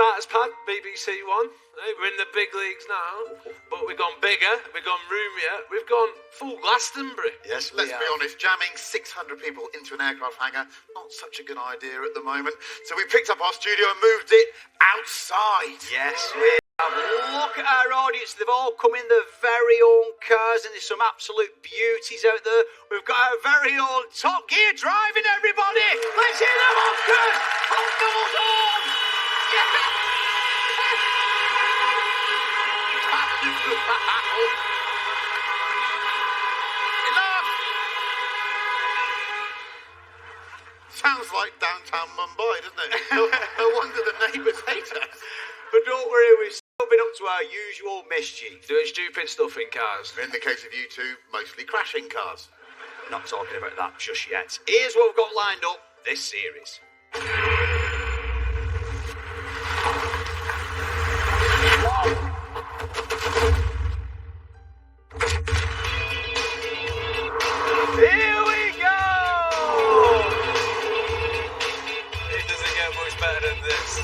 starters pad, BBC One. We're in the big leagues now, but we've gone bigger, we've gone roomier, we've gone full Glastonbury. Yes, let's be honest, jamming 600 people into an aircraft hangar, not such a good idea at the moment. So we picked up our studio and moved it outside. Yes, we have. Look at our audience. They've all come in their very own cars, and there's some absolute beauties out there. We've got our very own Top Gear driving, everybody. Let's hear them, Oscars. Hold those on. Yeah. Enough! Sounds like downtown Mumbai, doesn't it? No wonder the neighbours hate us. But don't worry, we've still been up to our usual mischief. Doing stupid stuff in cars. In the case of you two, mostly crashing cars. Not talking about that just yet. Here's what we've got lined up this series. Here we go! It doesn't get much better than this.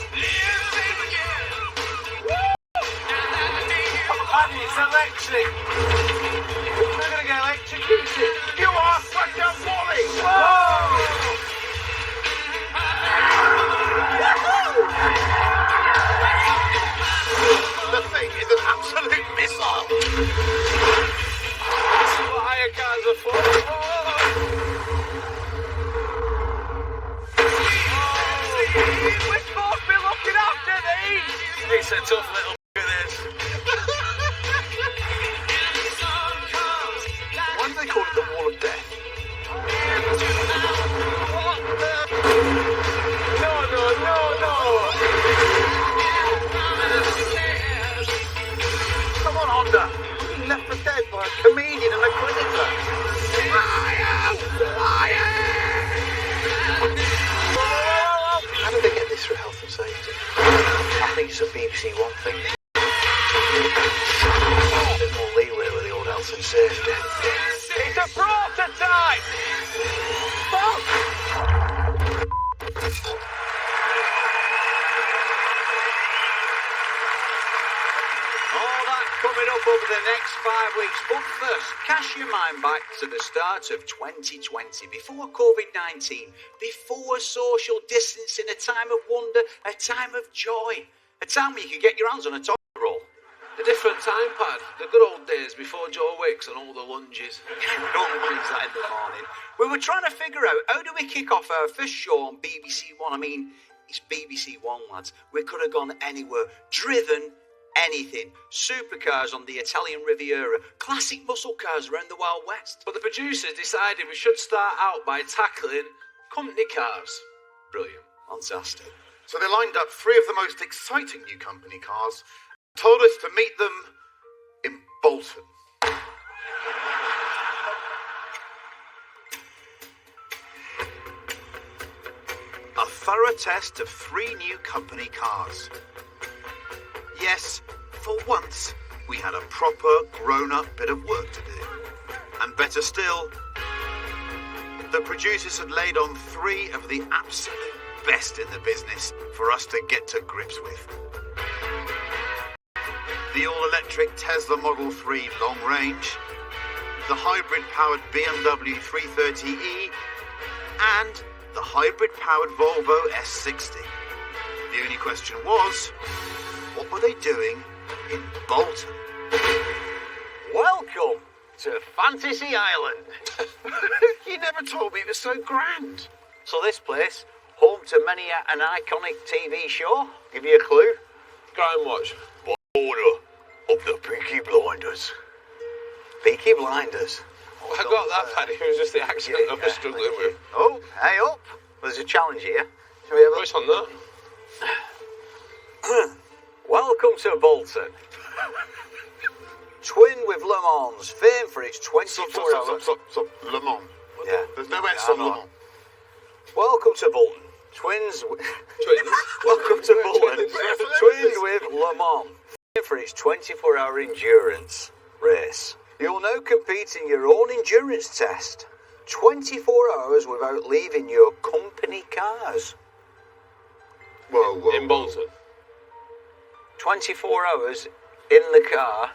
And it's electric. We're going to get electrocuted. You are such a bully! Whoa! The thing is an absolute missile. This is what higher cars are for. We're supposed to be looking after these! It's a tough little this. Why do they call it the Wall of Death? No. Come on, Honda. You're being left for dead by a comedian and a cricketer. How did they get this through health and safety? I think it's a BBC One thing. A bit more leeway with the old health and safety. It's a prototype! All that coming up over the next 5 weeks. But first, cast your mind back to the start of 2020, before COVID-19, before social distancing, a time of wonder, a time of joy, a time where you could get your hands on a toilet roll. A different time pad. The good old days before Joe Wicks and all the lunges. No one needs that in the morning. We were trying to figure out, how do we kick off our first show on BBC One? I mean, it's BBC One, lads. We could have gone anywhere, driven anything. Supercars on the Italian Riviera, classic muscle cars around the Wild West. But the producers decided we should start out by tackling company cars. Brilliant. Fantastic. So they lined up 3 of the most exciting new company cars, told us to meet them in Bolton. A thorough test of 3 new company cars. Yes, for once, we had a proper, grown-up bit of work to do. And better still, the producers had laid on 3 of the absolute best in the business for us to get to grips with. The all-electric Tesla Model 3 long range, the hybrid-powered BMW 330e, and the hybrid-powered Volvo S60. The only question was, what were they doing in Bolton? Welcome to Fantasy Island. You never told me it was so grand. So this place, home to many an iconic TV show. Give you a clue. Crime Watch. Order of the Peaky Blinders. Peaky Blinders. I got that, Paddy. It was just the accent I was struggling with. Oh, hey up. There's a challenge here. Shall we have a What's on that? Welcome to Bolton. Twin with Le Mans, famed for its 24-hour... Stop. Le Mans. Yeah. There's no S on Le Mans. Welcome to Bolton. Twins... Twins. Welcome to Bolton. Twins. Twins with Le Mans, famed for its 24-hour endurance race. You'll now compete in your own endurance test. 24 hours without leaving your company cars. Whoa. In Bolton. 24 hours in the car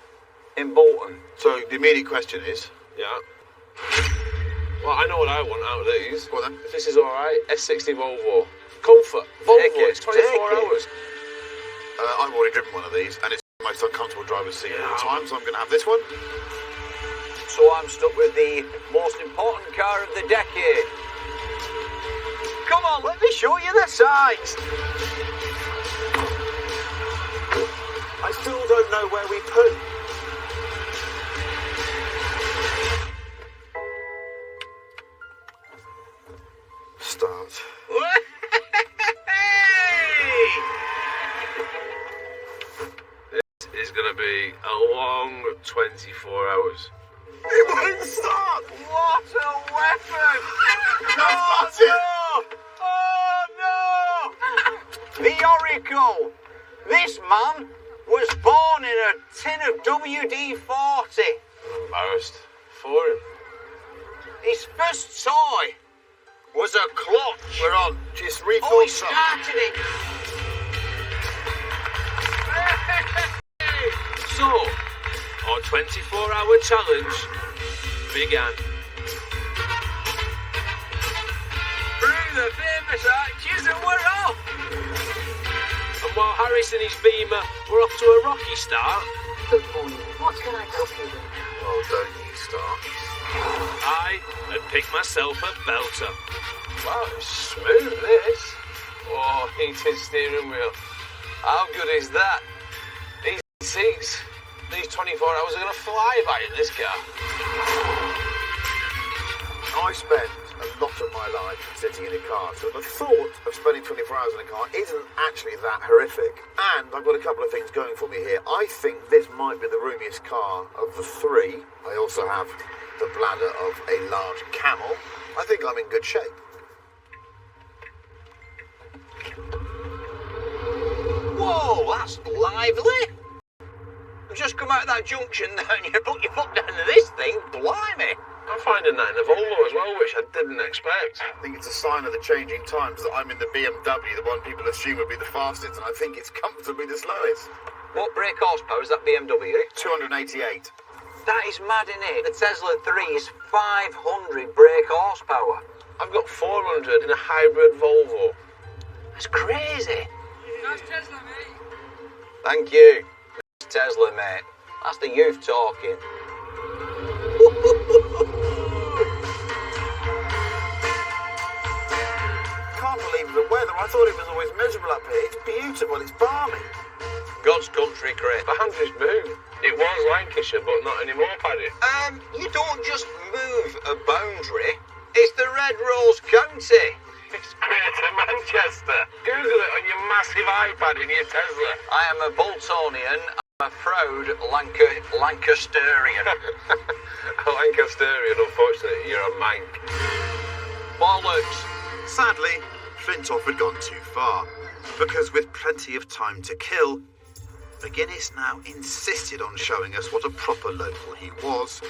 in Bolton. So the immediate question is... Yeah. Well, I know what I want out of these. Go on then. If this is alright, S60 Volvo. Comfort. Volvo, it's 24 hours. I've already driven one of these, and it's the most uncomfortable driver's seat of all time, so I'm going to have this one. So I'm stuck with the most important car of the decade. Come on, let me show you the sights. I still don't know where we poo. Start. This is going to be a long 24 hours. It won't start! What a weapon! Oh, no! Oh no! The Oracle! This man was born in a tin of WD-40. Embarrassed for him. His first toy was a clutch. We're on. Just refill Oh, he some. started it. So, our 24-hour challenge began. Through the famous arches and we're off. And while Harris and his Beamer were off to a rocky start, Good morning. What can I help you with? Oh, don't you start. I had picked myself a belter. Wow, it's smooth, this. Oh, heated steering wheel. How good is that? These seats, these 24 hours are going to fly by in this car. I spend a lot of my life sitting in a car, so the thought of spending 24 hours in a car isn't actually that horrific. And I've got a couple of things going for me here. I think this might be the roomiest car of the three. I also have the bladder of a large camel. I think I'm in good shape. Whoa, that's lively. You've just come out of that junction there and you put your foot down to this thing. Blimey. I'm finding that in a Volvo as well, which I didn't expect. I think it's a sign of the changing times that I'm in the BMW, the one people assume would be the fastest, and I think it's comfortably the slowest. What brake horsepower is that BMW? 288. That is mad, innit? The Tesla 3 is 500 brake horsepower. I've got 400 in a hybrid Volvo. That's crazy. Nice Tesla, mate. Thank you, Tesla, mate. That's the youth talking. Can't believe the weather. I thought it was always miserable up here. It's beautiful. It's balmy. God's country, Craig. Boundaries moved. It was Lancashire, but not anymore, Paddy. You don't just move a boundary. It's the Red Rose County. It's Greater Manchester. Google it on your massive iPad in your Tesla. I am a Boltonian. I'm a proud Lancasterian. A Lancasterian, unfortunately, you're a mank. Bollocks. Sadly, Flintoff had gone too far, because with plenty of time to kill, McGuinness now insisted on showing us what a proper local he was,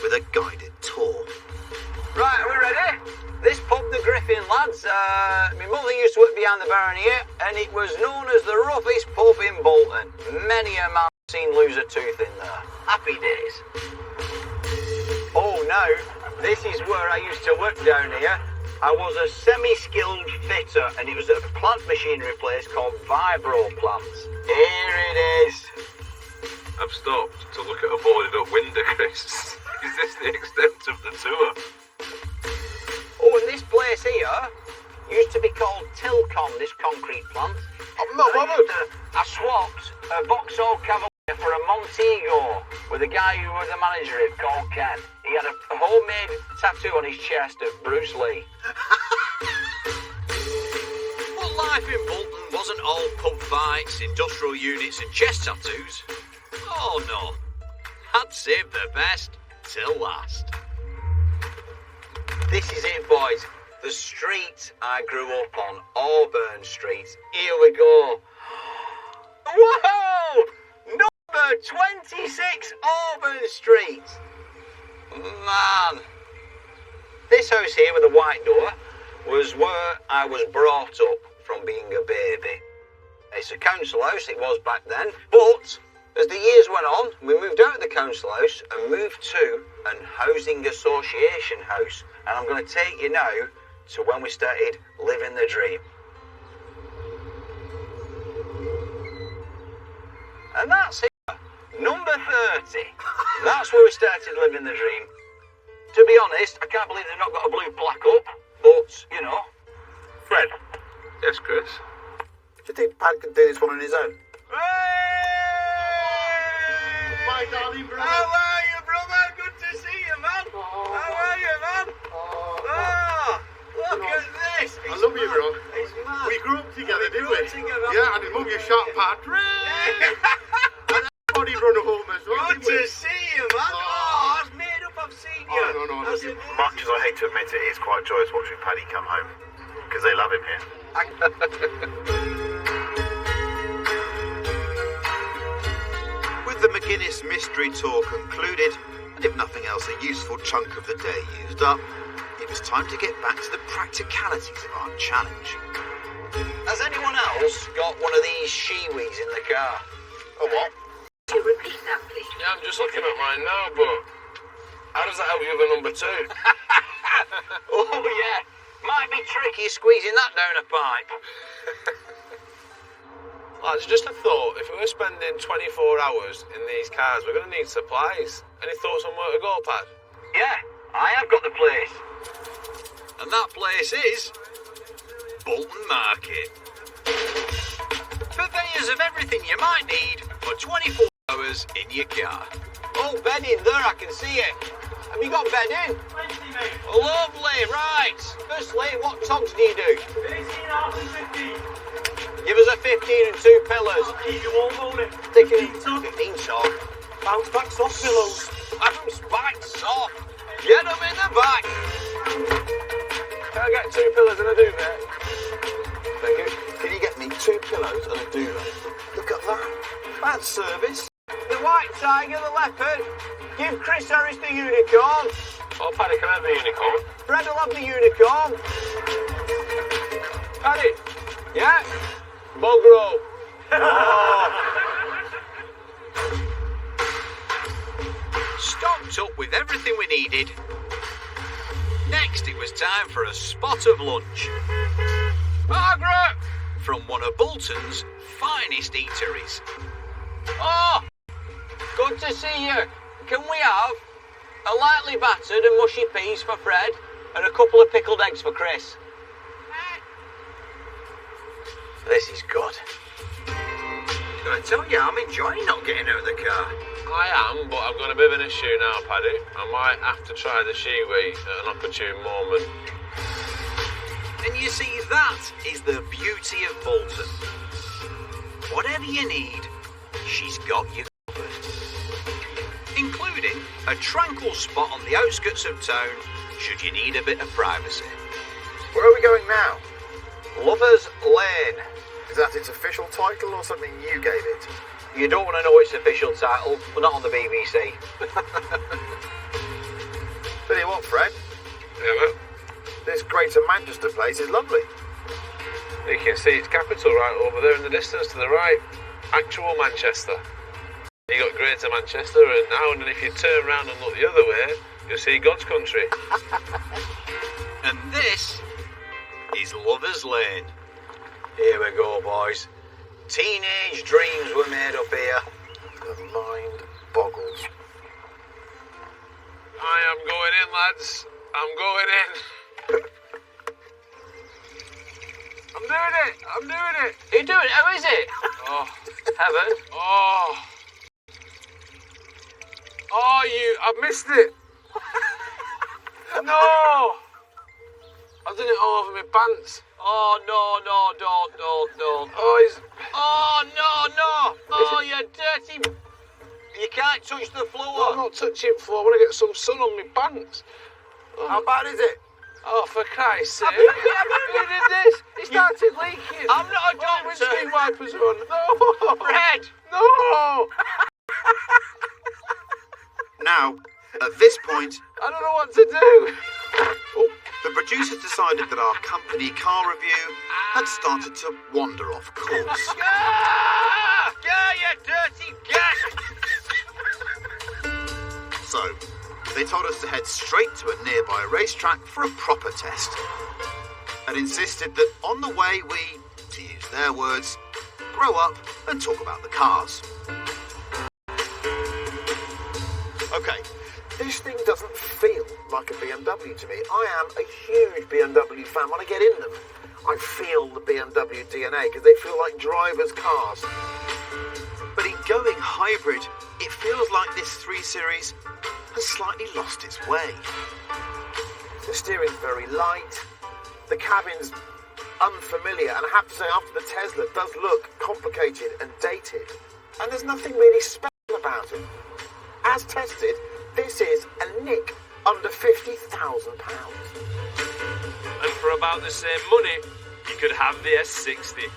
with a guided tour. Right, are we ready? This pub, the Griffin Lads, my mother used to work behind the bar here, and it was known as the roughest pub in Bolton. Many a man seen lose a tooth in there. Happy days. Oh, now, this is where I used to work down here. I was a semi-skilled fitter, and it was at a plant machinery place called Vibro Plants. Here it is. I've stopped to look at a boarded up window, Chris. Is this the extent of the tour? Oh, and this place here used to be called Tilcon, this concrete plant. I'm not bothered. I swapped a Vauxhall Cavalier for a Montego with a guy who was the manager of called Ken. He had a homemade tattoo on his chest of Bruce Lee. But life in Bolton wasn't all pub fights, industrial units and chest tattoos. Oh no, I'd saved the best till last. This is it, boys. The street I grew up on, Auburn Street. Here we go. Whoa! Number 26 Auburn Street. Man. This house here with the white door was where I was brought up from being a baby. It's a council house, it was back then, but as the years went on, we moved out of the council house and moved to an housing association house. And I'm going to take you now to when we started living the dream. And that's here, number 30. That's where we started living the dream. To be honest, I can't believe they've not got a blue plaque up, but, you know. Fred. Yes, Chris? Do you think Pat could do this one on his own? My darling brother. How are you, brother? Good to see you, man. How are you, man? Oh, look at this. I love you, bro. It's mad. We grew up together, didn't we? Together. Yeah, and his mum, you shot Pat. And everybody run home as well. Good to see you, man. Oh, I've made up. I've seen you. Oh, no, That's no. amazing. Much as I hate to admit it, it's quite joyous watching Paddy come home. Because they love him here. With the McGuinness mystery tour concluded, and if nothing else, a useful chunk of the day used up, it was time to get back to the practicalities of our challenge. Has anyone else got one of these shiwis in the car? Oh, what? Could you repeat that, please? Yeah, I'm just looking at mine now, but how does that help you with number 2? Oh, yeah. Might be tricky squeezing that down a pipe. Lads, just a thought. If we were spending 24 hours in these cars, we're going to need supplies. Any thoughts on where to go, Pad? Yeah, I have got the place. And that place is Bolton Market. Purveyors of everything you might need for 24 hours in your car. Oh, bedding there, I can see it. Have you got bedding? Plenty, mate. Lovely, right. Firstly, what togs do you do? 18 and 15. Give us a 15 and 2 pillars. I'll keep you all morning. Thinking 15 ton. 15 tog. Bounce back soft pillows. Bounce back soft. Get them in the back. Can I get 2 pillars and a duvet? Thank you. Can you get me 2 pillows and a duvet? Look at that. Bad service. The white tiger, the leopard. Give Chris Harris the unicorn. Oh, Paddy, can I have the unicorn? Fred will have the unicorn. Paddy! Yeah. Bogro. Stocked up with everything we needed. Next, it was time for a spot of lunch. Margaret! From one of Bolton's finest eateries. Oh! Good to see you. Can we have a lightly battered and mushy peas for Fred and a couple of pickled eggs for Chris? This is good. I tell you, I'm enjoying not getting out of the car. I am, but I've got a bit of an issue now, Paddy. I might have to try the shiwi at an opportune moment. And you see, that is the beauty of Bolton. Whatever you need, she's got you covered. Including a tranquil spot on the outskirts of town, should you need a bit of privacy. Where are we going now? Lovers Lane. Is that its official title or something you gave it? You don't want to know its official title, we're not on the BBC. Tell you what, Fred, Yeah, mate. this Greater Manchester place is lovely. You can see its capital right over there in the distance to the right. Actual Manchester. You got Greater Manchester, and now and then if you turn around and look the other way, you'll see God's country. And this is Lovers Lane. Here we go, boys. Teenage dreams were made up here. The mind boggles. I am going in, lads. I'm going in. I'm doing it. I'm doing it. You doing it? How is it? Oh, Heaven. oh. Oh, I've missed it. No. I've done it all over my pants. Oh, no, don't. Oh, he's... Oh, no. Oh, you dirty... You can't touch the floor. I'm not touching the floor. I want to get some sun on my pants. How bad is it? Oh, for Christ's sake. Who did this? It started leaking. I'm not a Oh, the doctor. windscreen wipers are on. No. Fred. No. Now, at this point, I don't know what to do. the the producers decided that our company car review had started to wander off course. Yeah, you dirty gas! So, they told us to head straight to a nearby racetrack for a proper test, and insisted that on the way we, to use their words, grow up and talk about the cars. Okay, this thing doesn't feel like a BMW to me. I am a huge BMW fan when I get in them. I feel the BMW DNA because they feel like drivers' cars. But in going hybrid, it feels like this 3 Series has slightly lost its way. The steering's very light, the cabin's unfamiliar, and I have to say after the Tesla it does look complicated and dated, and there's nothing really special about it. As tested, this is a nick under £50,000. And for about the same money, you could have the S60.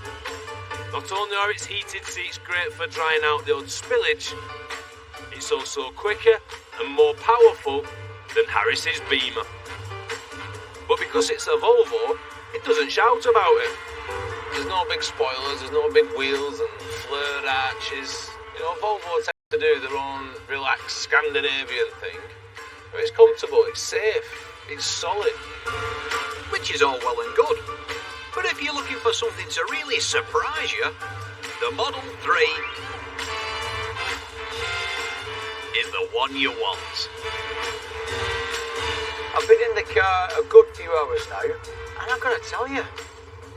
Not only are its heated seats great for drying out the old spillage, it's also quicker and more powerful than Harris's Beamer. But because it's a Volvo, it doesn't shout about it. There's no big spoilers, there's no big wheels and flared arches. You know, Volvo tend to do their own relaxed Scandinavian thing. But it's comfortable, it's safe, it's solid. Which is all well and good. But if you're looking for something to really surprise you, the Model 3 is the one you want. I've been in the car a good few hours now, and I've got to tell you,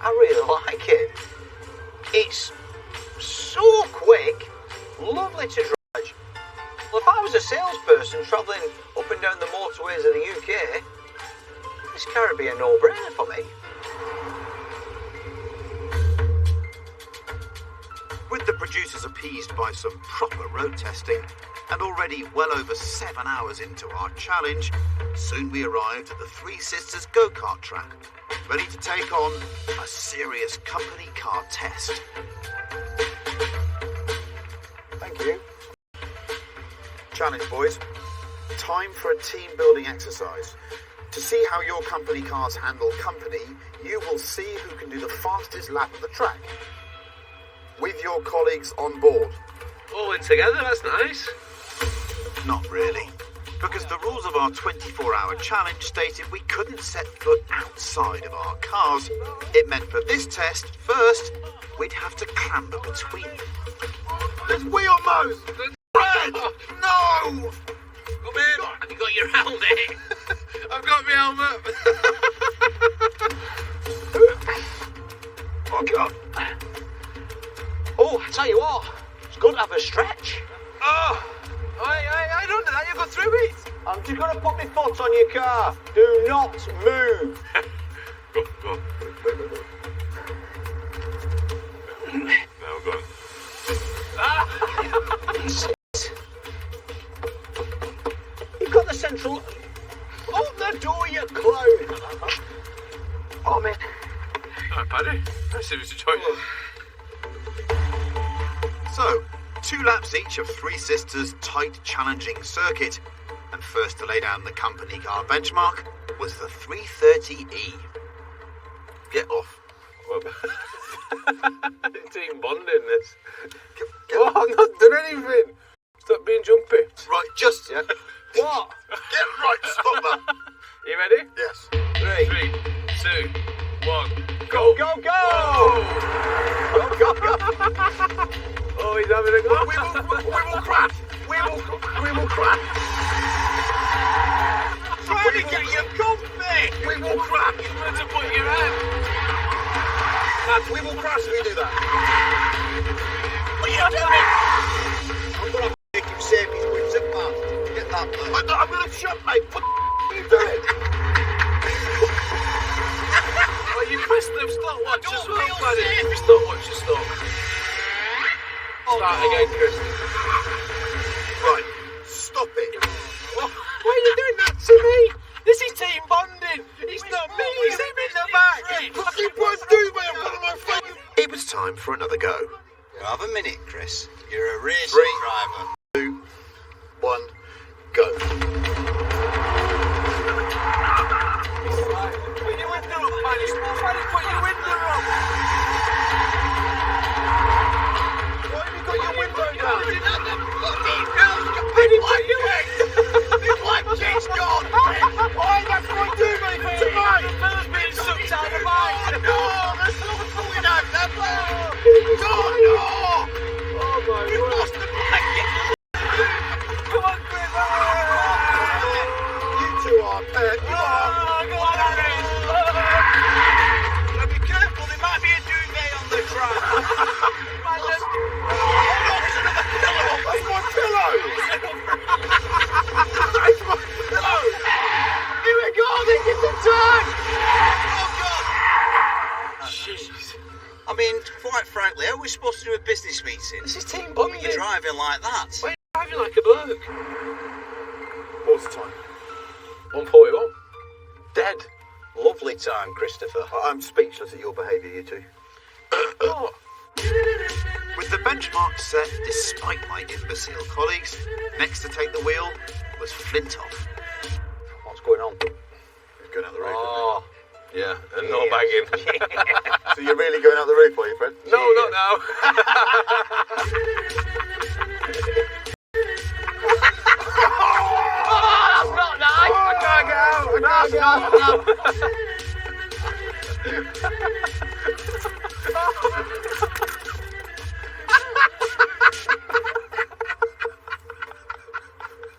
I really like it. It's so quick, lovely to drive. Well, if I was a salesperson travelling up and down the motorways of the UK, this car would be a no-brainer for me. With the producers appeased by some proper road testing, and already well over 7 hours into our challenge, soon we arrived at the Three Sisters go-kart track, ready to take on a serious company car test. Thank you. Challenge, boys. Time for a team-building exercise. To see how your company cars handle company, you will see who can do the fastest lap of the track. With your colleagues on board. All in together, that's nice. Not really, because the rules of our 24-hour challenge stated we couldn't set foot outside of our cars. It meant for this test, first, we'd have to clamber between them. There's wheel mouse! Red! No! Come in. Have you got your helmet? I've got my helmet! Oh, God. Oh, I tell you what, it's good to have a stretch. Oh! I don't know that, you go through it! I'm just going to put my foot on your car. Do not move. Go. Now go on. You've got the central... Open the door, you clown. Oh, man. Alright, Paddy. Nice of you to join us. So, 2 laps each of Three Sisters' tight, challenging circuit, and first to lay down the company car benchmark was the 330E. Get off. Team bonding, this. Oh, I'm not done anything. Stop being jumpy. Right, just... Yeah. What? Get right, stop that. You ready? Yes. 3, 2, 1, Go, go, go! Go, go, go! Oh, he's having a go. We will crash! We will crash! Trying to get you comfy! We will crash! He's meant to put your hand. Lads, we will crash if we do that. What are you doing? I'm gonna make him save his wits at fast. Get that, man. I'm gonna shut, mate. What the you doing? Oh, you pressed the stopwatch as well, feel Paddy. safe. Stopwatch is stop. Start again, Chris. Right, stop it. Why are you doing that to me? This is team bonding. It's not me. It's him in the back. What you boys do, mate? I'm putting my face. It was time for another go. Have a minute, Chris. You're a racing 3, driver. 2, 1, go. meeting. This is team bonding. You're driving like that. Why are you driving like a bloke? What's the time? 1:41. Dead. Lovely time, Christopher. I'm speechless at your behaviour, you two. Oh. With the benchmark set despite my imbecile colleagues, next to take the wheel was Flintoff. What's going on? He's going out the roof. Oh. Yeah, and no bagging. So you're really going out the roof, are you, Fred? No, not now. Oh, that's not nice. I can't get out.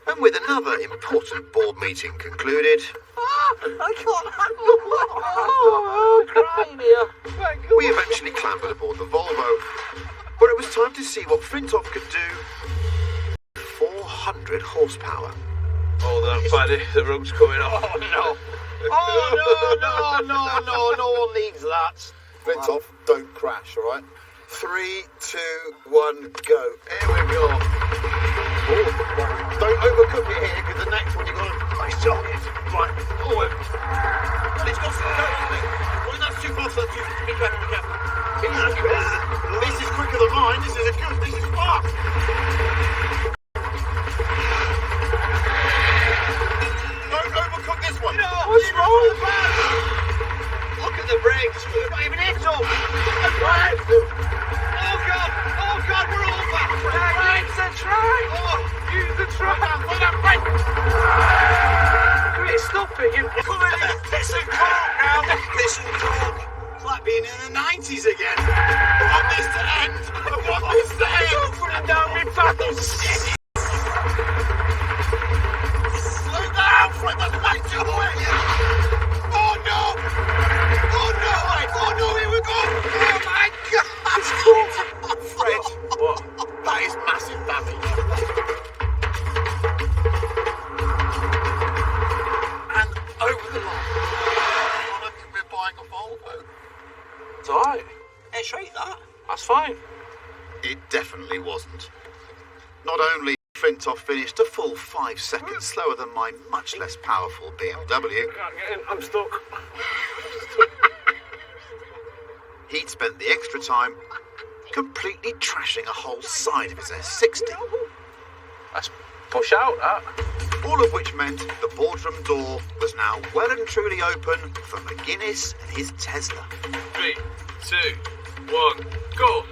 And with another important board meeting concluded, I can't handle it. Oh, crying here. we eventually clambered aboard the Volvo. But it was time to see what Flintoff could do. 400 horsepower. Hold on, Paddy. The rope's coming off. Oh, no. No one needs that. Flintoff, don't crash, all right? 3, 2, 1, go. Here we go. Don't overcook it here, because the next one you've got to... Nice job. Right, forward. Let's go slow, well, that's too fast, that's too... Be careful, be careful. This is quicker than mine, this is fast. Don't overcook this one. No, what's wrong? Look at the brakes. You've not even hit them. Right. Oh, God, we're over. Use the track. Use the track. Chris, stop it. You're coming in. Piss and coke now. Piss and coke. It's like being in the 90s again. I want this to end. Don't put it down my pants. Slow down, Fred. That's way too late. Oh, no. Here we go. Oh, my God. Fred, What? that is massive damage. And over the line. We're buying a Volvo. It's alright. Hey, straight that. That's fine. It definitely wasn't. Not only Flintoff finished a full 5 seconds slower than my much less powerful BMW, Can't get in. I'm stuck. he'd spent the extra time completely trashing a whole side of his S60. Let's push out that. All of which meant the boardroom door was now well and truly open for McGuinness and his Tesla. 3, 2, 1, go.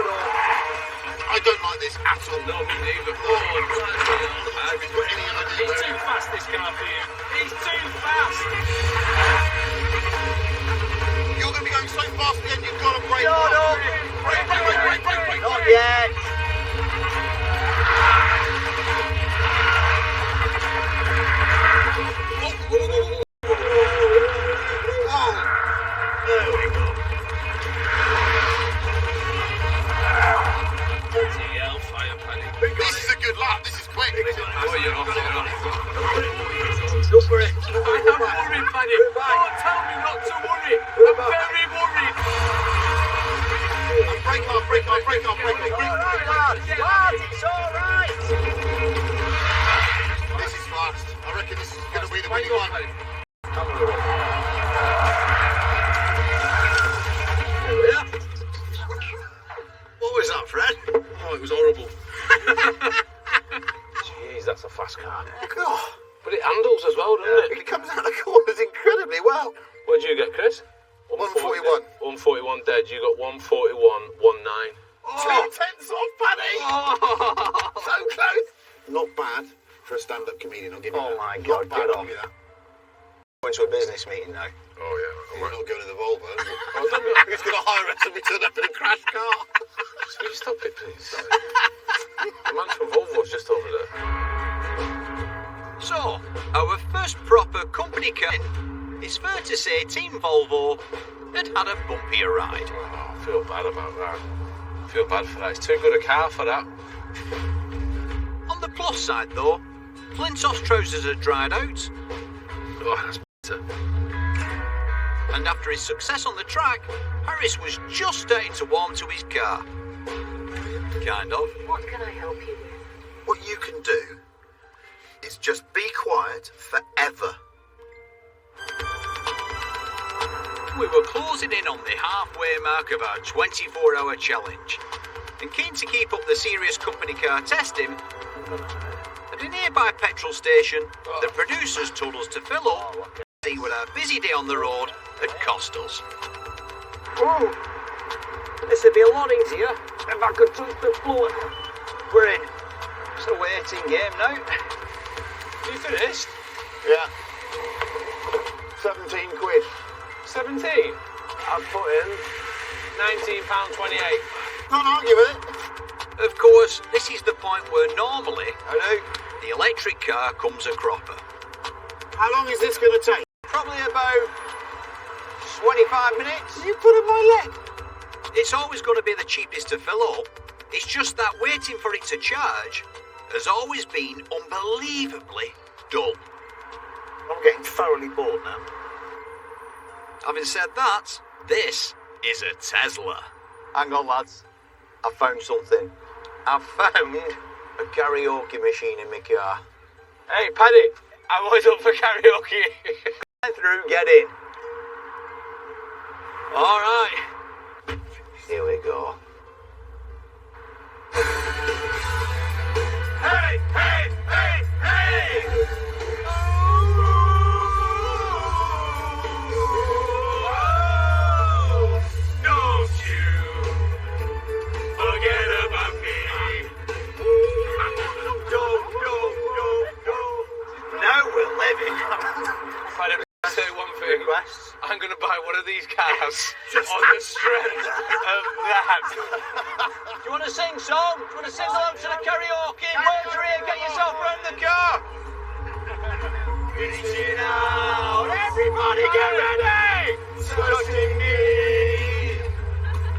I don't like this at all. No, me neither. He's too fast, this car for you. He's too fast. You're going to be going so fast again, you've got to brake. No. Brake. Not yet. There we go. Fire, Paddy. This is a good lap. This is quick. Oh, you're off. Go for it. I'm worried, Paddy. Don't tell me not to worry. I'm very worried. Brake on. Lads, it's all right. This is fast. I reckon this is going to be the winning one. What was that, Fred? Oh, it was horrible. Jeez, that's a fast car. God, But it handles as well, doesn't it? it comes out of the corners incredibly well. What did you get, Chris? 141. 141 dead. You got 141, 19. 2 tenths off, Paddy. So close. Not bad for a stand-up comedian. I'll give you that. Oh my God, Not bad, get I'll on. give you that. Going to a business meeting now. Oh, yeah. We're not going to the Volvo. Who's going to hire us if we turn up in a crash car? Will you stop it, please? The man from Volvo's just over there. So, our first proper company car. It's fair to say Team Volvo had had a bumpier ride. Oh, I feel bad about that. I feel bad for that. It's too good a car for that. On the plus side, though, Flintoff's trousers had dried out, Oh, that's better. and after his success on the track, Harris was just starting to warm to his car. Kind of. What can I help you with? What you can do is just be quiet forever. We were closing in on the halfway mark of our 24-hour challenge, and keen to keep up the serious company car testing, at a nearby petrol station, the producers told us to fill up, see what our busy day on the road had cost us. Oh, this would be a lot easier if I could touch the floor. We're in. It's a waiting game now. You finished? Yeah. 17 quid. 17. I've put in £19.28. Can't argue with it. Of course, this is the point where normally, the electric car comes a cropper. How long is this going to take? Probably about 25 minutes. You put in my leg. It's always going to be the cheapest to fill up. It's just that waiting for it to charge has always been unbelievably dull. I'm getting thoroughly bored now. Having said that, this is a Tesla. Hang on, lads. I found something. I found a karaoke machine in my car. Hey, Paddy, I'm always up for karaoke. Through, get in. All right. Here we go. Hey, hey, hey, hey! Don't you forget about me. Go. Now we're living. If I don't say one thing, I'm going to buy one of these cars on the strength of that. Do you want to sing song? Do you want to sing along to the karaoke? Where's your ear? Get yourself round the car. Reaching out, everybody get ready! Touching me,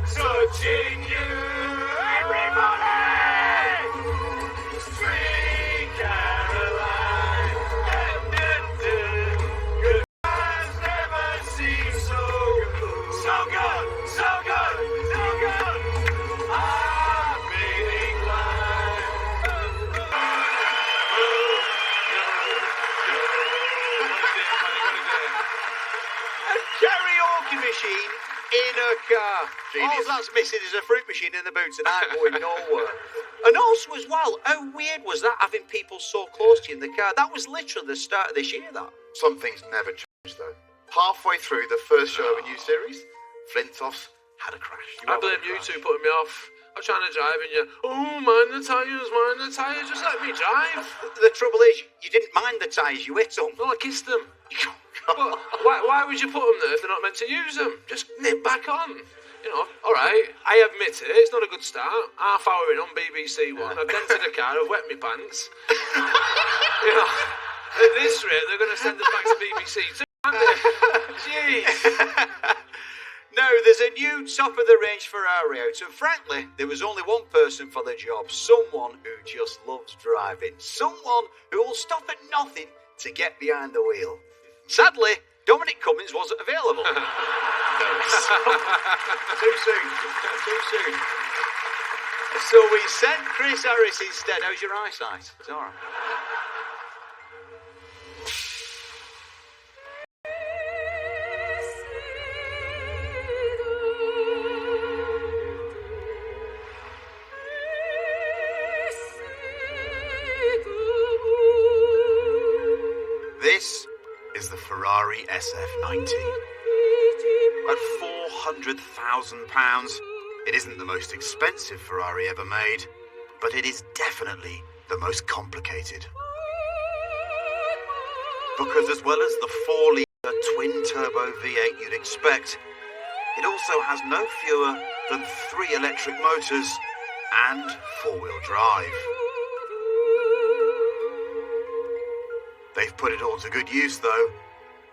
touching you, everybody! Sweet Caroline, good times never seem so good. So good, so good, so good. I'm feeling Karaoke machine in a car. Genius. All that's missing is a fruit machine in the boot, and I'm going nowhere. And also, as well, how weird was that having people so close to you in the car? That was literally the start of this year, that. Some things never change, though. Halfway through the first show of a new series, Flintoff's had a crash. I blame you two putting me off. I'm trying to drive and you, oh, mind the tyres, just let me drive. The trouble is, you didn't mind the tyres, you hit them. Well, I kissed them. But why would you put them there if they're not meant to use them? Just nip back on. You know, all right, I admit it, it's not a good start. Half hour in on BBC One, I've dented the car, I've wet my pants. You know, at this rate, they're going to send us back to BBC Two, aren't they? Jeez. Now, there's a new top-of-the-range Ferrari out, and frankly, there was only one person for the job. Someone who just loves driving. Someone who will stop at nothing to get behind the wheel. Sadly, Dominic Cummings wasn't available. Too soon. So we sent Chris Harris instead. How's your eyesight? It's all right. This is the Ferrari SF90. At £400,000, it isn't the most expensive Ferrari ever made, but it is definitely the most complicated. Because as well as the 4-litre twin-turbo V8 you'd expect, it also has no fewer than 3 electric motors and 4-wheel drive. They've put it all to good use, though,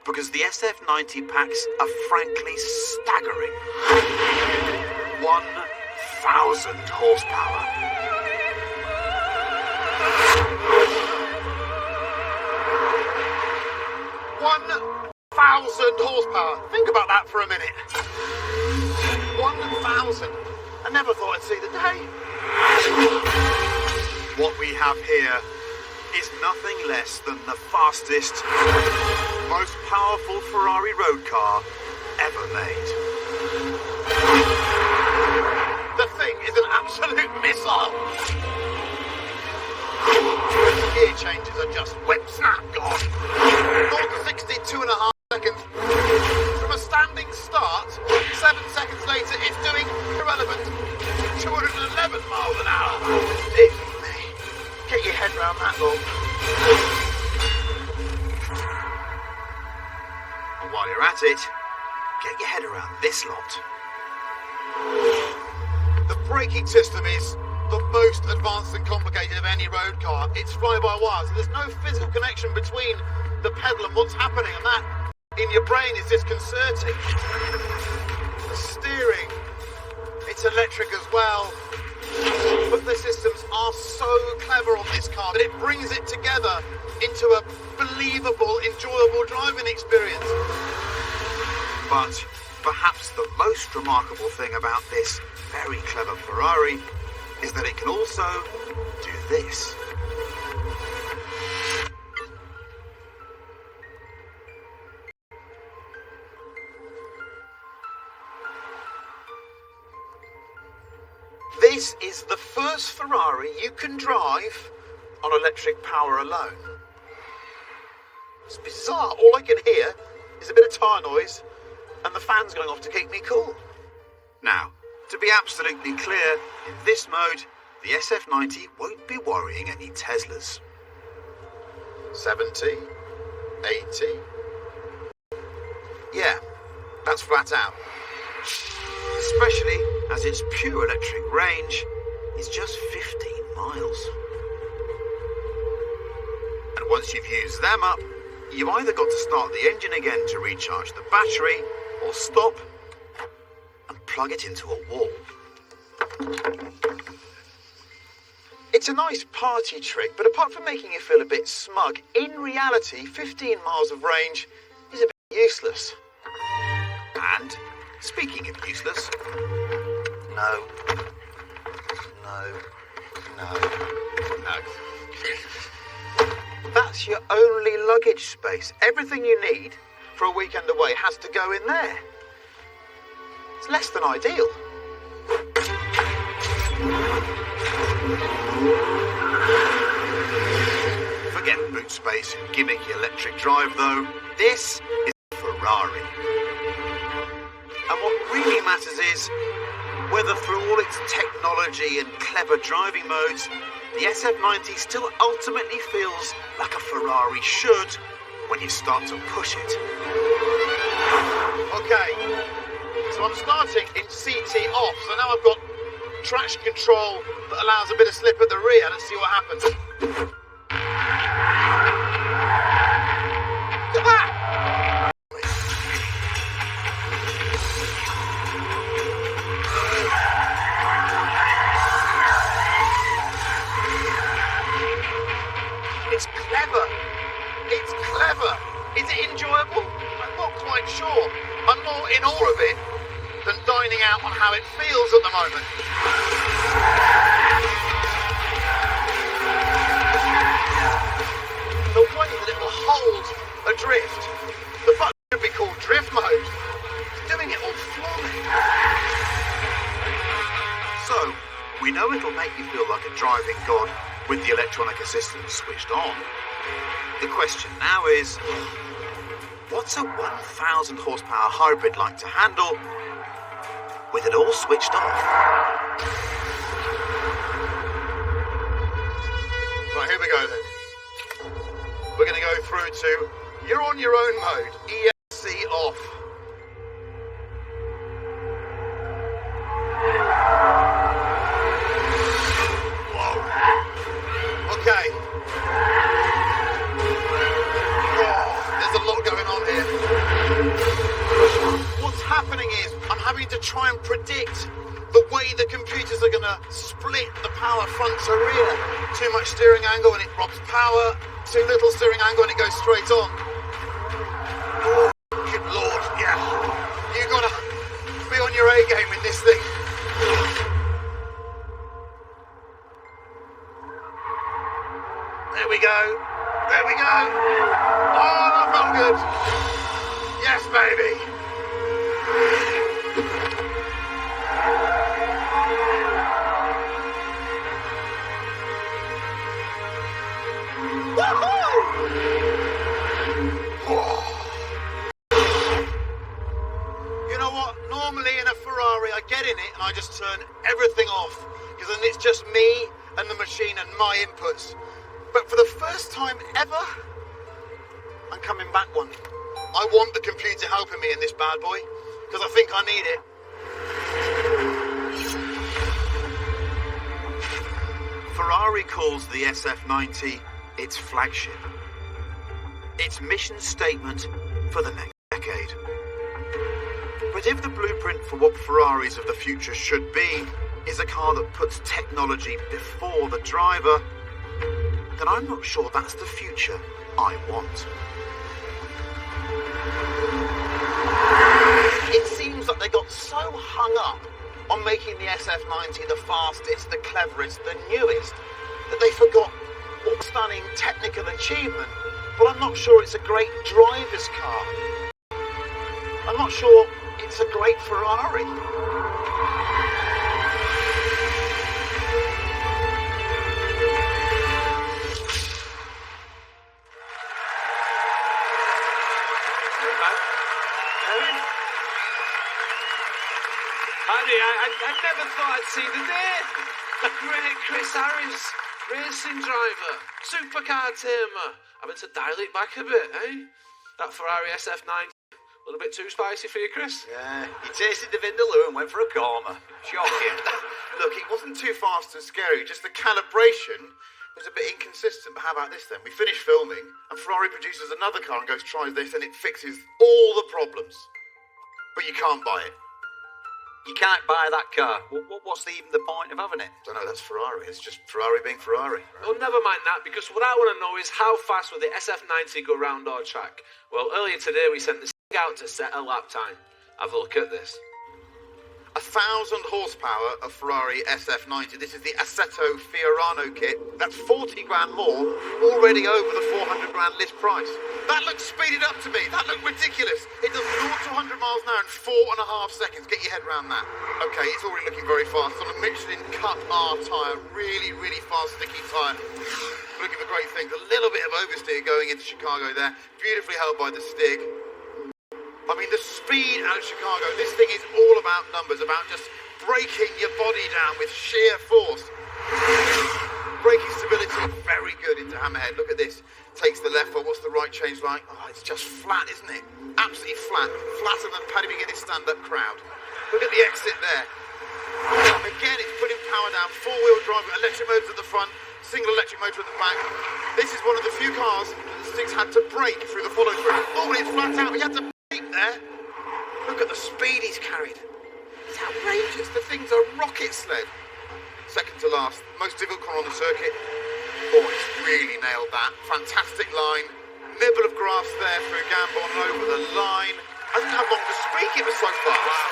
because the SF90 packs a frankly staggering 1,000 horsepower. 1,000 horsepower. Think about that for a minute. 1,000. I never thought I'd see the day. What we have here is nothing less than the fastest, most powerful Ferrari road car ever made. The thing is an absolute missile. The gear changes are just whip snap gone. 0 to 60, 2.5 seconds. From a standing start, 7 seconds later, it's doing irrelevant 211 miles an hour. Dear me. Get your head round that, Bob. And while you're at it, get your head around this lot. The braking system is the most advanced and complicated of any road car. It's fly-by-wire, so there's no physical connection between the pedal and what's happening, and that in your brain is disconcerting. The steering, it's electric as well, but the systems are so clever on this car that it brings it together into a believable, enjoyable driving experience. But perhaps the most remarkable thing about this very clever Ferrari is that it can also do this. This is the first Ferrari you can drive on electric power alone. It's bizarre. All I can hear is a bit of tyre noise and the fans going off to keep me cool. Now, to be absolutely clear, in this mode, the SF90 won't be worrying any Teslas. 70, 80. Yeah, that's flat out. Especially as its pure electric range is just 15 miles. And once you've used them up, you've either got to start the engine again to recharge the battery, or stop and plug it into a wall. It's a nice party trick, but apart from making you feel a bit smug, in reality, 15 miles of range is a bit useless. And, speaking of useless, no. That's your only luggage space. Everything you need for a weekend away has to go in there. It's less than ideal. Forget boot space and gimmicky electric drive though. This is a Ferrari. And what really matters is whether through all its technology and clever driving modes, the SF90 still ultimately feels like a Ferrari should when you start to push it. Okay, so I'm starting in CT off, so now I've got traction control that allows a bit of slip at the rear. Let's see what happens. Look at that! It's clever. It's clever. Is it enjoyable? I'm not quite sure. I'm more in awe of it than dining out on how it feels at the moment. The way that it will hold a drift. The button should be called drift mode. It's doing it all for me. So, we know it'll make you feel like a driving god with the electronic assistant switched on. The question now is, what's a 1,000 horsepower hybrid like to handle with it all switched off? Right, here we go then. We're going to go through to you're on your own mode, ESC off. Whoa. Okay. Oh, there's a lot going on here. What's happening is I'm having to try and predict the way the computers are going to split the power front to rear. Too much steering angle and it robs power. Too little steering angle and it goes straight on. baby! You know what? Normally in a Ferrari, I get in it and I just turn everything off, because then it's just me and the machine and my inputs. But for the first time ever, I'm coming back one. I want the computer helping me in this bad boy, because I think I need it. Ferrari calls the SF90 its flagship. Its mission statement for the next decade. But if the blueprint for what Ferraris of the future should be is a car that puts technology before the driver, then I'm not sure that's the future I want. It seems like they got so hung up on making the SF90 the fastest, the cleverest, the newest, that they forgot what stunning technical achievement. But I'm not sure it's a great driver's car. I'm not sure it's a great Ferrari. Paddy, I never thought I'd see the day. The great Chris Harris, racing driver, supercar tamer. Having to dial it back a bit, eh? That Ferrari SF9, a little bit too spicy for you, Chris? Yeah, he tasted the Vindaloo and went for a coma. Shocking. Look, it wasn't too fast and scary, just the calibration was a bit inconsistent. But how about this then? We finish filming and Ferrari produces another car and goes, try this, and it fixes all the problems. But you can't buy it. You can't buy that car. What's even the point of having it? Don't know, that's Ferrari. It's just Ferrari being Ferrari. Well, never mind that, because what I want to know is how fast will the SF90 go round our track? Well, earlier today we sent the out to set a lap time. Have a look at this. 1,000 horsepower of Ferrari SF90. This is the Assetto Fiorano kit. That's 40 grand more, already over the 400 grand list price. That looks speeded up to me. That looked ridiculous. It does 0 to 100 miles an hour in 4.5 seconds. Get your head around that. Okay, it's already looking very fast. On a Michelin Cup R tyre, really, really fast, sticky tyre. Look at the great things. A little bit of oversteer going into Chicago there. Beautifully held by the Stig. I mean, the speed out of Chicago, this thing is all about numbers, about just breaking your body down with sheer force. Braking stability, very good into Hammerhead. Look at this. Takes the left foot. What's the right change like? Oh, it's just flat, isn't it? Absolutely flat. Flatter than Paddy McGuinness stand-up crowd. Look at the exit there. Again, it's putting power down. Four-wheel drive, electric motors at the front, single electric motor at the back. This is one of the few cars that the Stigs had to brake through the follow-through. Oh, it's flat out. He had to there. Look at the speed he's carried. It's outrageous. The thing's a rocket sled. Second to last, most difficult car on the circuit. Oh, he's really nailed that. Fantastic line. Nibble of grass there through Gambon and over the line. I didn't have long to speak, it was so fast. Wow.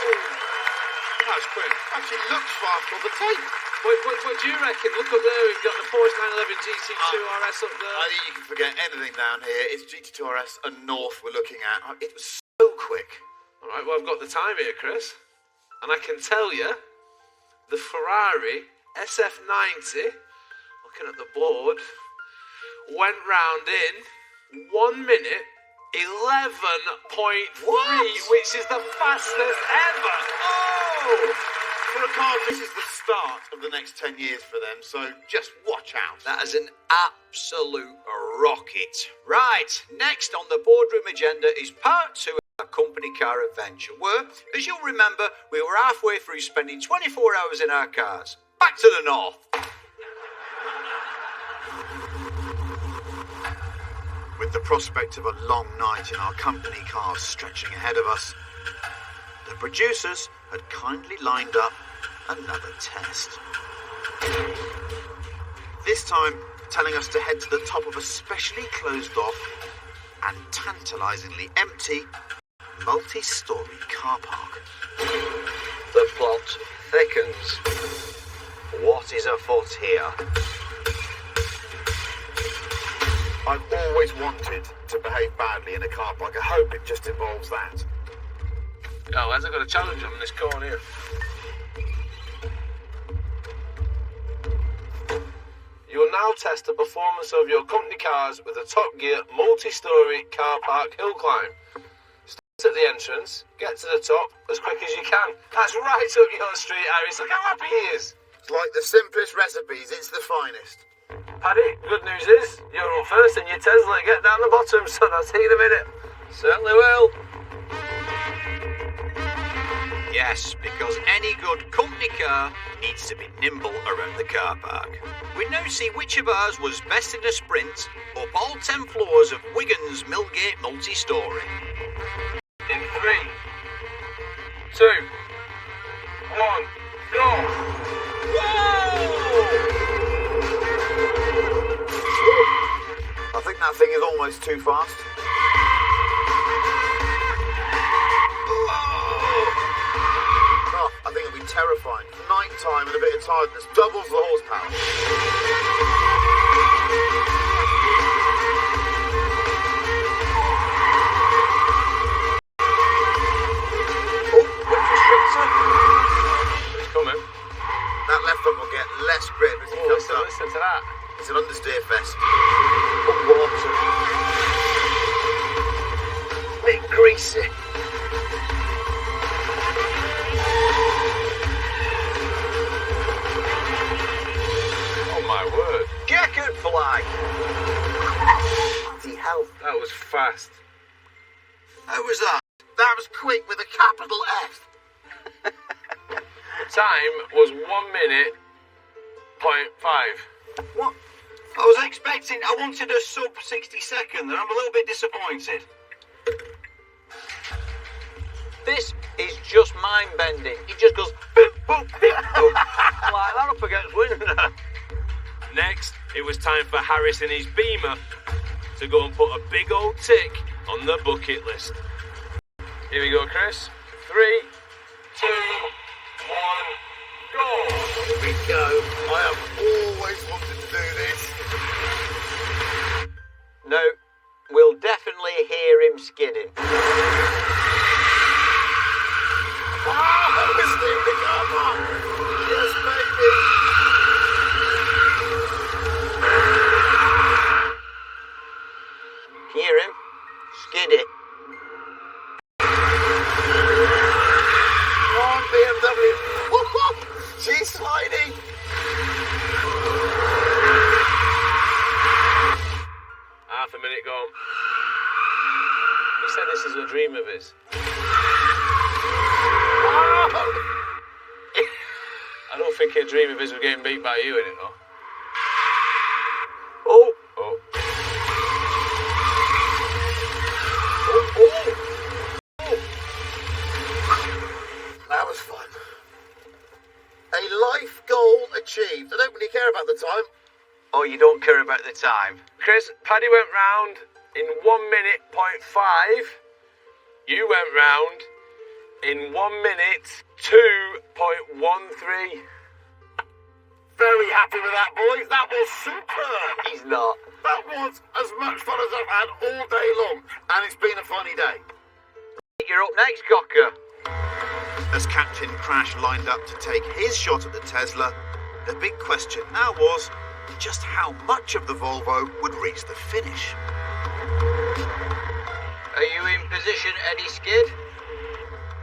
That was quick. Actually looks fast on the tape. What do you reckon? Look up there, we've got the Porsche 911 GT2 RS up there. I think you can forget anything down here. It's GT2 RS and North we're looking at. It was so quick. All right, well, I've got the time here, Chris. And I can tell you, the Ferrari SF90, looking at the board, went round in 1 minute 11.3, which is the fastest ever. Oh! For a car, this is the start of the next 10 years for them, so just watch out. That is an absolute rocket. Right, next on the boardroom agenda is part 2 of our company car adventure, where, as you'll remember, we were halfway through spending 24 hours in our cars. Back to the north. With the prospect of a long night in our company cars stretching ahead of us, the producers had kindly lined up another test. This time, telling us to head to the top of a specially closed off and tantalisingly empty multi-storey car park. The plot thickens. What is afoot here? I've always wanted to behave badly in a car park. I hope it just involves that. Oh, lads, I've got a challenge on this corner here. You will now test the performance of your company cars with a Top Gear multi-storey car park hill climb. Start at the entrance, get to the top as quick as you can. That's right up your street, Harris. Look how happy he is. It's like the simplest recipes, it's the finest. Paddy, good news is you're up first in your Tesla. Get down the bottom, so I'll see you in a minute. Certainly will. Yes, because any good company car needs to be nimble around the car park. We now see which of ours was best in a sprint up all 10 floors of Wigan's Millgate multi-storey. In 3, 2, 1, go! Whoa! I think that thing is almost too fast. Oh, I think it'll be terrifying. Night time and a bit of tiredness doubles the horsepower. It's coming. That left front will get less grip as he comes up. Listen to that. It's an understeer fest. Water. Bit greasy. Oh my word. Jacket fly! Bloody hell. That was fast. How was that? That was quick with a capital F. Time was 1 minute, 0.5. What? I was expecting, I wanted a sub 60 second and I'm a little bit disappointed. This is just mind-bending. It just goes boop, boop, boop, boop, like that up against window. Next, it was time for Harris and his Beamer to go and put a big old tick on the bucket list. Here we go, Chris. 3, 2, 1, go! Here we go. I have always wanted to do this. No, we'll definitely hear him skidding. Ah, we're still the car park. Yes, baby. Hear him? Skid it. Come on, BMW. Whoop, whoop. She's sliding. Half a minute gone. He said this is a dream of his. I don't think a dream of his was getting beat by you in it, though. Oh, Oh. That was fun. A life goal achieved. I don't really care about the time. oh, you don't care about the time. Chris, Paddy went round in 1 minute, 0.5. You went round in 1 minute, 2.13. Very happy with that, boys. That was superb. He's not. That was as much fun as I've had all day long. And it's been a funny day. You're up next, Cocker. As Captain Crash lined up to take his shot at the Tesla, the big question now was just how much of the Volvo would reach the finish. Are you in position, Eddie Skid?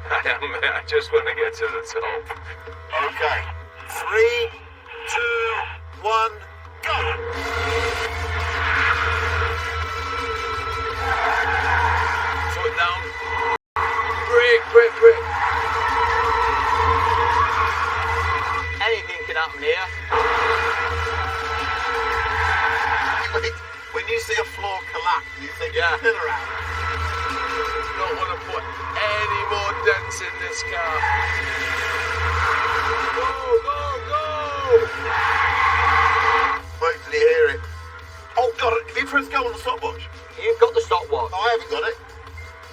I am, mate. I just want to get to the top. Okay. 3, 2, 1, go. Foot down. Brake, brake, brake. Anything can happen here. When you see a floor collapse, you think, Yeah. spin around. Don't want to put any more dents in this car. Go, go, go! Wait till you hear it. Oh, God, if you press go on the stopwatch. You've got the stopwatch. I haven't got it.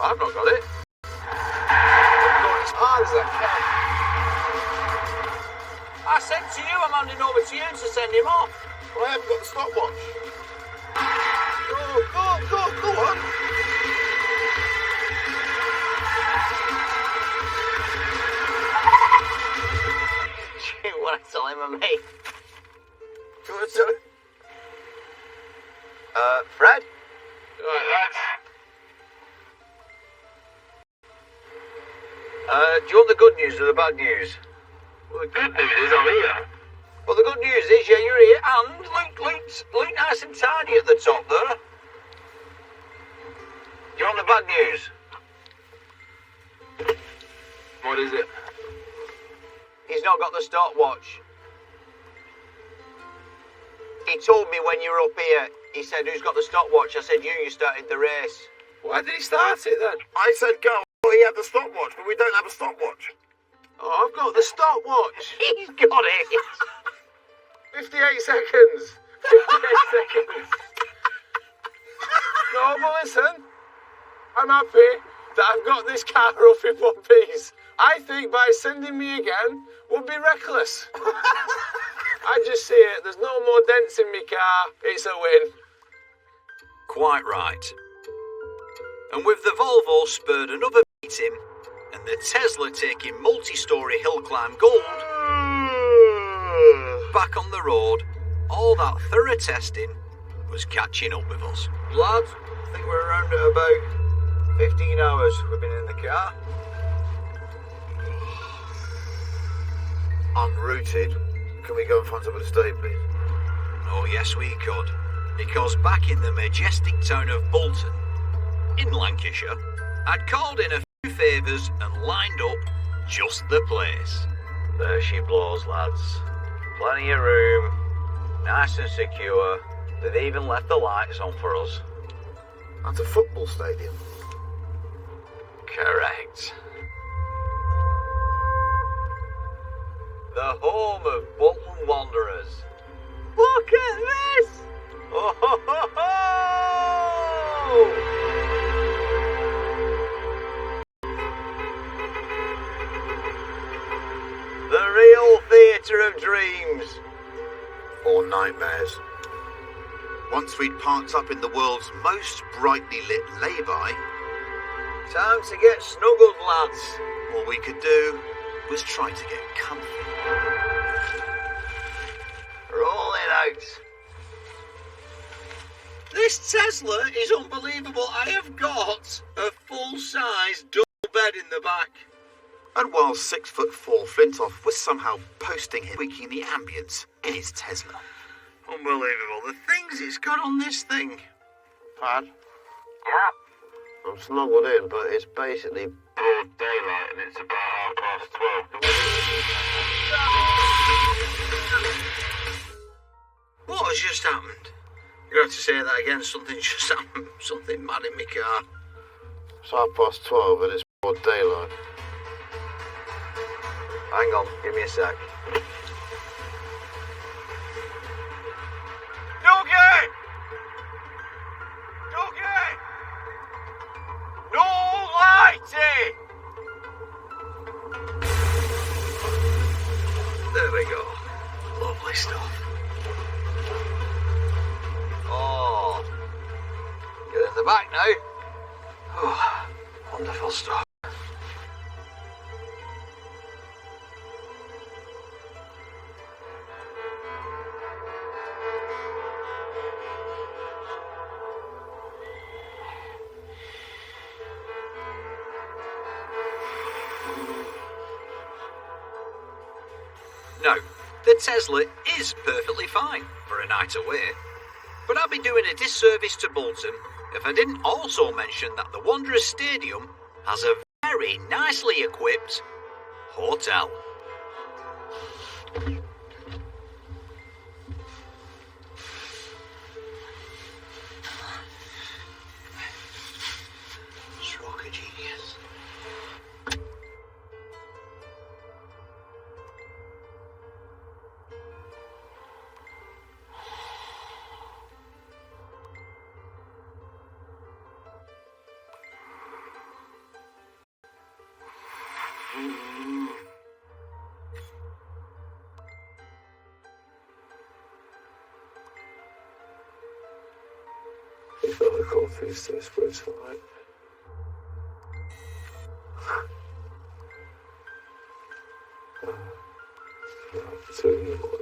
I've not got it. I'm going as hard as I can. I said to you, I'm handing over to you to send him off. I haven't got the stopwatch. Go, go, go, go on. of me. Do you want to tell him? Fred? Right, lads. Do you want the good news or the bad news? Well, the good news is I'm here. Well, the good news is, yeah, you're here, and look nice and tidy at the top there. Do you want the bad news? What is it? He's not got the stopwatch. He told me when you were up here, he said, who's got the stopwatch? I said, you started the race. Why did he start it then? I said go. Well, he had the stopwatch, but we don't have a stopwatch. Oh, I've got the stopwatch. He's got it. 58 seconds. 58 seconds. No, but listen. I'm happy that I've got this car off in one piece. I think by sending me again would be reckless. I just see it. There's no more dents in my car. It's a win. Quite right. And with the Volvo spurred another meeting, and the Tesla taking multi-storey hill climb gold, back on the road, all that thorough testing was catching up with us. Lads, I think we're around at about 15 hours we've been in the car. I'm rooted. Can we go and find somewhere to stay, please? Oh yes we could, because back in the majestic town of Bolton, in Lancashire, I'd called in a few favours and lined up just the place. There she blows, lads. Plenty of room, nice and secure. They've even left the lights on for us. That's a football stadium. Correct. The home of Bolton Wanderers. Look at this! Oh, ho, ho, ho! The real theatre of dreams. Or nightmares. Once we'd parked up in the world's most brightly lit lay-by, Time to get snuggled, lads. all we could do was try to get comfy. Roll it out. This Tesla is unbelievable. I have got a full-size double bed in the back. And while 6'4" Flintoff was somehow posting him, tweaking the ambience in his Tesla. Unbelievable. The things it's got on this thing. Pad? Yeah. I'm snuggled in, but it's basically Broad daylight and it's about 12:30. What has just happened? You have to say that again. Something just happened. Something mad in my car. it's 12:30 and it's broad daylight. Hang on, give me a sec. Dougie! Dougie! No lighting! There we go. Lovely stuff. Oh, get in the back now. Oh, wonderful stuff. Now, the Tesla is perfectly fine for a night away, but I'd be doing a disservice to Bolton if I didn't also mention that the Wanderers Stadium has a very nicely equipped hotel. Stroke of genius. You've got the coffees to espresso, right? 2 in the morning.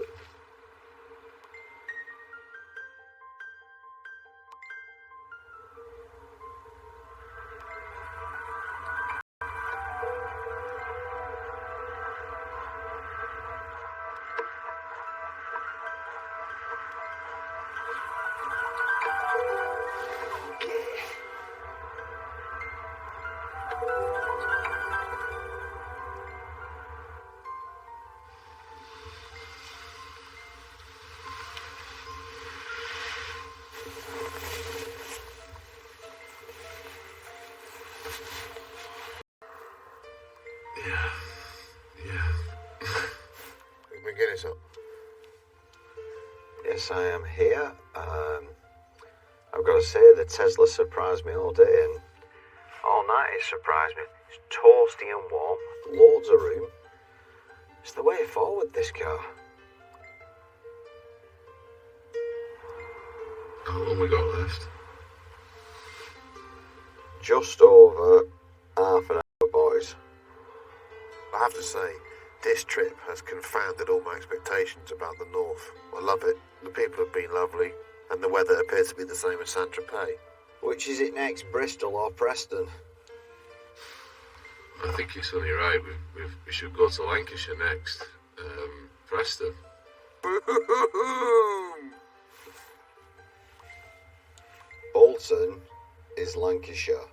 Guinness up. Yes, I am here. I've got to say, the Tesla surprised me all day and all night. It surprised me. It's toasty and warm, loads of room. It's the way forward, this car. How long we got left? Just over half an hour, boys. I have to say, this trip has confounded all my expectations about the north. I love it. The people have been lovely, and the weather appears to be the same as Saint-Tropez. Which is it next, Bristol or Preston? I think it's only right. We should go to Lancashire next. Preston. Boom! Bolton is Lancashire.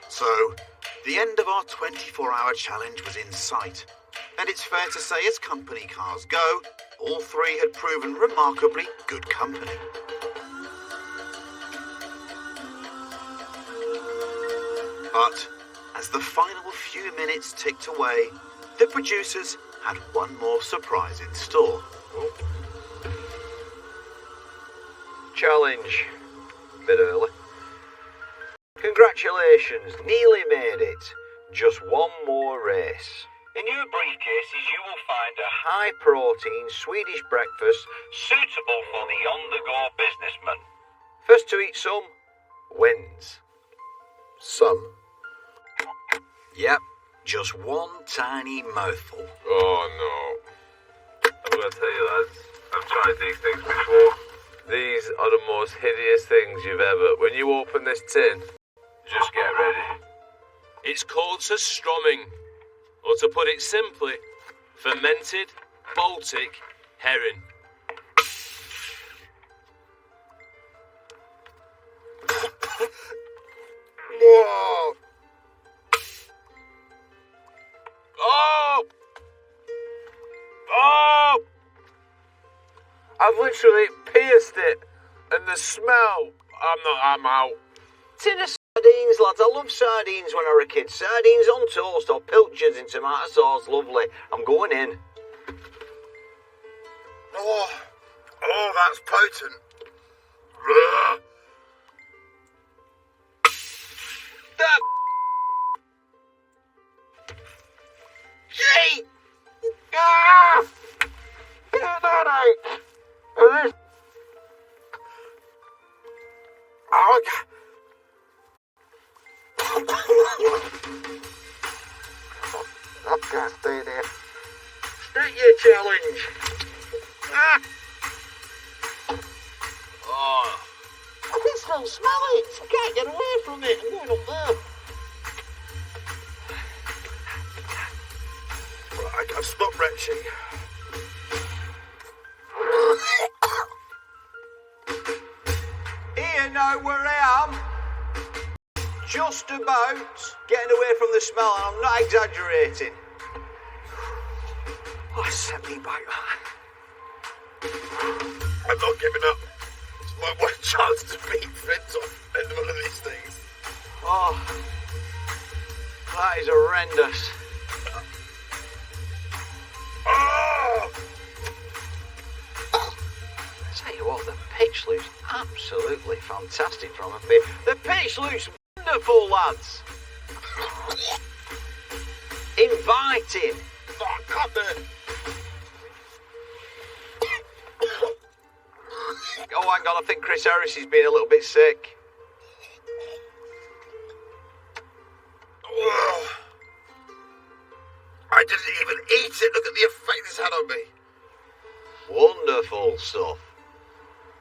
So, the end of our 24-hour challenge was in sight. And it's fair to say, as company cars go, all three had proven remarkably good company. But as the final few minutes ticked away, the producers had one more surprise in store. Challenge. Bit early. Congratulations, nearly made it. Just one more race. In your briefcases you will find a high-protein Swedish breakfast suitable for the on-the-go businessman. First to eat some wins. Some. Yep, just one tiny mouthful. Oh no. I'm going to tell you, lads, I've tried these things before. These are the most hideous things you've ever... When you open this tin, just get ready. It's called surströmming, or to put it simply, fermented Baltic herring. Whoa! Oh! Oh! I've literally pierced it, and the smell, I'm out. Tin of sardines, lads. I love sardines when I was a kid. Sardines on toast or pilchards in tomato sauce, lovely. I'm going in. Oh, that's potent. Ugh. That Gee! Ah! Get that out! Oh, I can't stay there. Start your challenge. Ah! Oh, I can still smell it. I can't get away from it. I'm going up there. Right, I've stopped retching. Here now where I am. Just about getting away from the smell, and I'm not exaggerating. Oh, set me back. I'm not giving up. It's my one chance to beat Flintoff in one of these things. Oh, that is horrendous. Oh! I tell you what, the pitch looks absolutely fantastic from a bit. The pitch looks wonderful, lads. Inviting. Oh, cut it! Oh, hang on, I think Chris Harris has been a little bit sick. I didn't even eat it. Look at the effect it's had on me. Wonderful stuff.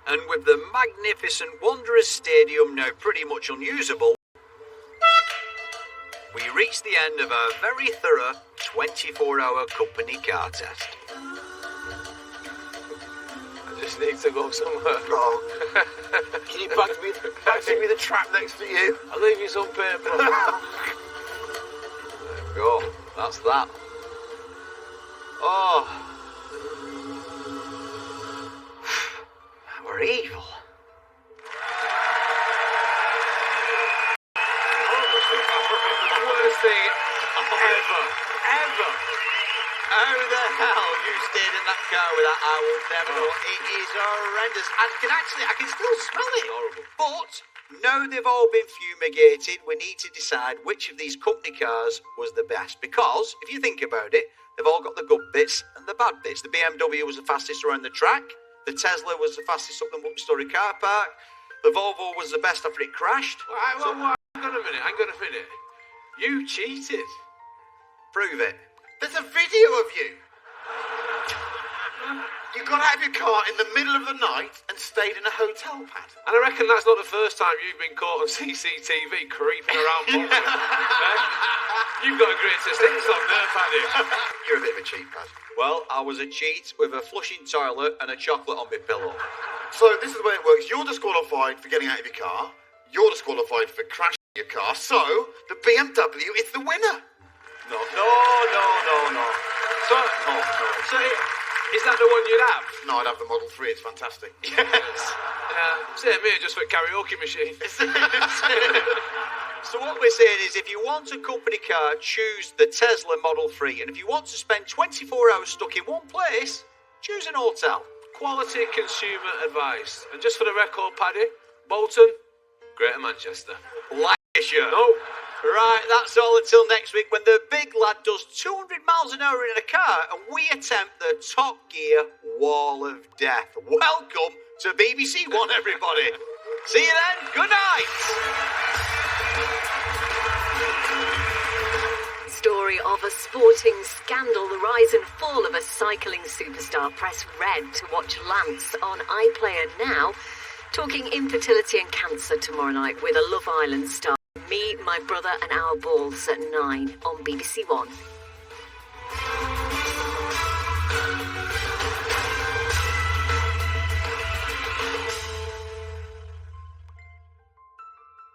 And with the magnificent Wanderers Stadium now pretty much unusable, we reach the end of our very thorough 24-hour company car test. I just need to go somewhere. Oh. Can you back me the trap next to you? I'll leave you some paper. There we go. That's that. Oh. We're evil. Worst thing ever. How the hell you stayed in that car with that, I will never know. It is horrendous. And I can still smell it. Horrible. But now they've all been fumigated, we need to decide which of these company cars was the best. Because, if you think about it, they've all got the good bits and the bad bits. The BMW was the fastest around the track. The Tesla was the fastest up the multi-storey car park. The Volvo was the best after it crashed. Hang on a minute. You cheated. Prove it. There's a video of you. You got out of your car in the middle of the night and stayed in a hotel pad. And I reckon that's not the first time you've been caught on CCTV creeping around Bolton. You've got a greater stinks on there, Paddy. You're a bit of a cheat pad. Well, I was a cheat with a flushing toilet and a chocolate on my pillow. So this is the way it works. You're disqualified for getting out of your car. You're disqualified for crashing your car. So the BMW is the winner. No. So, is that the one you'd have? No, I'd have the Model 3. It's fantastic. Yes. Same here, just for a karaoke machine. So what we're saying is, if you want a company car, choose the Tesla Model 3. And if you want to spend 24 hours stuck in one place, choose an hotel. Quality consumer advice. And just for the record, Paddy, Bolton, Greater Manchester. Lancashire. No. Right, that's all until next week when the big lad does 200 miles an hour in a car and we attempt the Top Gear Wall of Death. Welcome to BBC One, everybody. See you then. Good night. Story of a sporting scandal, the rise and fall of a cycling superstar. Press red to watch Lance on iPlayer now. Talking infertility and cancer tomorrow night with a Love Island star. Me, my brother and our balls at 9 on BBC One.